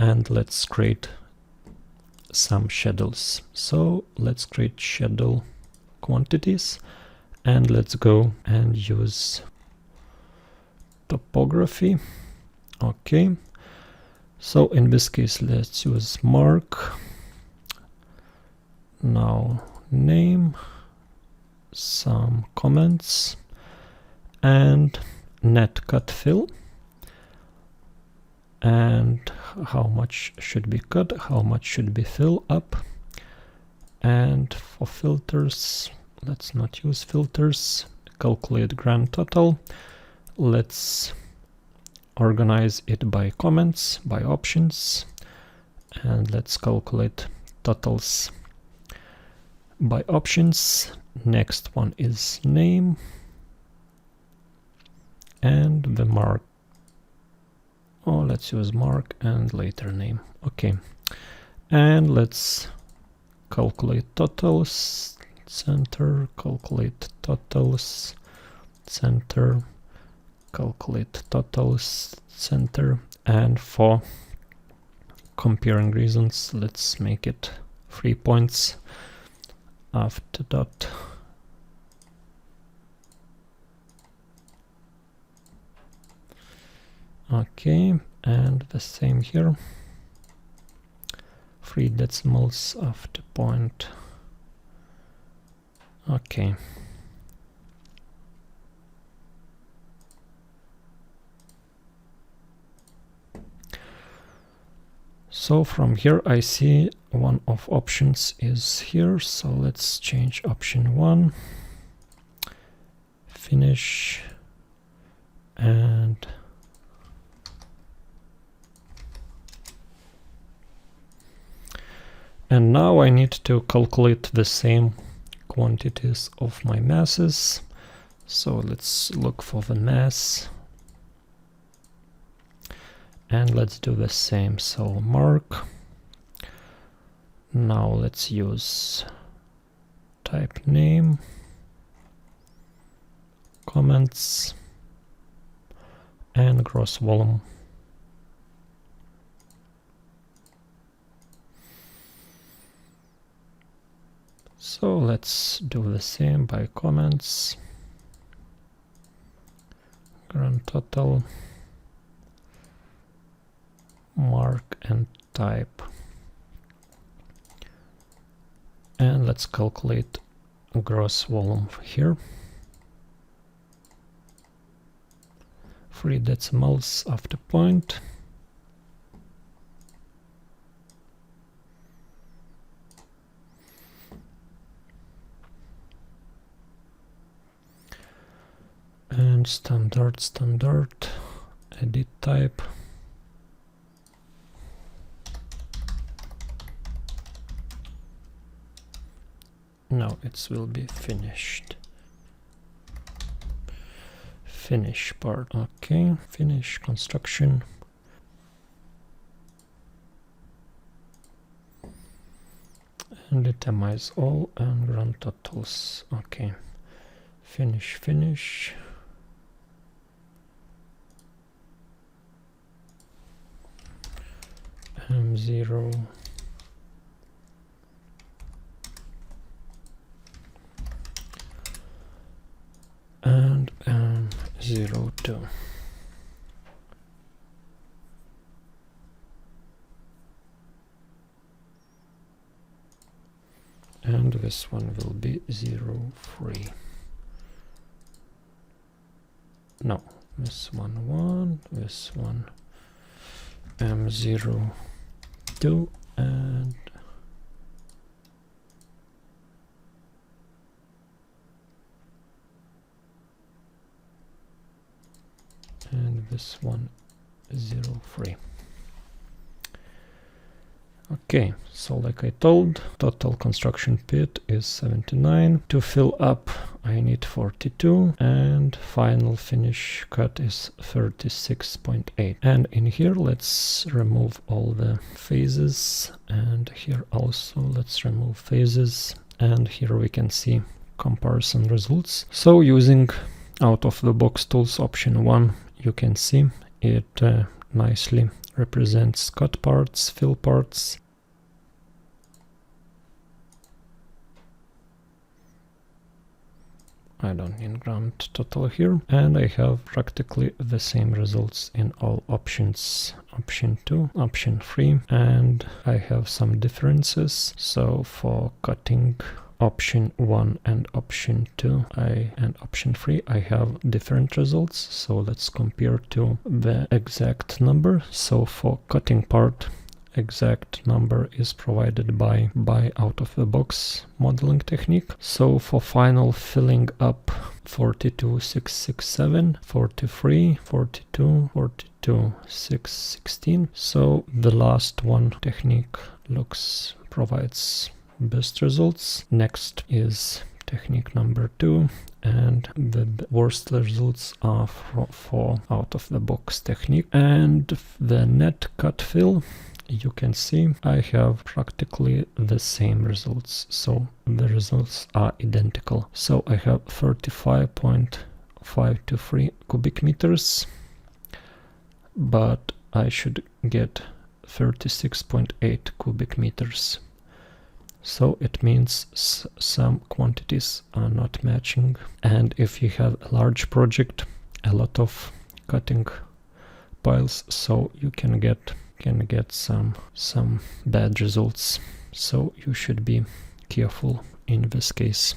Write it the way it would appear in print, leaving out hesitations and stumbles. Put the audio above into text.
and let's create some schedules. So let's create schedule quantities, and let's go and use topography. Okay, so in this case let's use mark. Now name, some comments, and net cut fill, and how much should be cut, how much should be fill up. And for filters, let's not use filters. Calculate grand total. Let's organize it by comments, by options, and let's calculate totals by options. Next one is name and the mark. Oh, let's use mark and later name. Okay, and let's calculate totals, center, calculate totals, center, calculate totals, center, and for comparing reasons, let's make it 3 points after dot. Okay, and the same here, 3 decimals after point. Okay. So from here I see one of options is here, so let's change option 1, finish, and now I need to calculate the same quantities of my masses. So let's look for the mass. And let's do the same. So mark. Now let's use type name, comments, and gross volume. So let's do the same by comments, grand total, mark and type. And let's calculate gross volume here. 3 decimals after point. And standard, edit type. Now it will be finished. Finish part. Okay, finish construction. And itemize all and grand totals. Okay, finish. M0. And M02. And this one will be 03. No, this one, this one M02, and this one 03. Okay, so like I told, total construction pit is 79. To fill up I need 42, and final finish cut is 36.8. And in here let's remove all the phases, and here also let's remove phases, and here we can see comparison results. So using out of the box tools option 1, you can see it nicely represents cut parts, fill parts. I don't need grand total here, and I have practically the same results in all options. Option 2, option 3, and I have some differences. So for cutting option 1 and option 2 and option 3, I have different results. So let's compare to the exact number. So for cutting part, exact number is provided by out-of-the-box modeling technique. So for final filling up, 42,667, 43, 42, 42, 616. So the last one technique provides best results. Next is technique number 2, and the worst results are for out-of-the-box technique. And the net cut fill, you can see I have practically the same results, so the results are identical. So I have 35.523 cubic meters, but I should get 36.8 cubic meters. So it means some quantities are not matching, and if you have a large project, a lot of cutting piles, so you can get some bad results. So you should be careful in this case.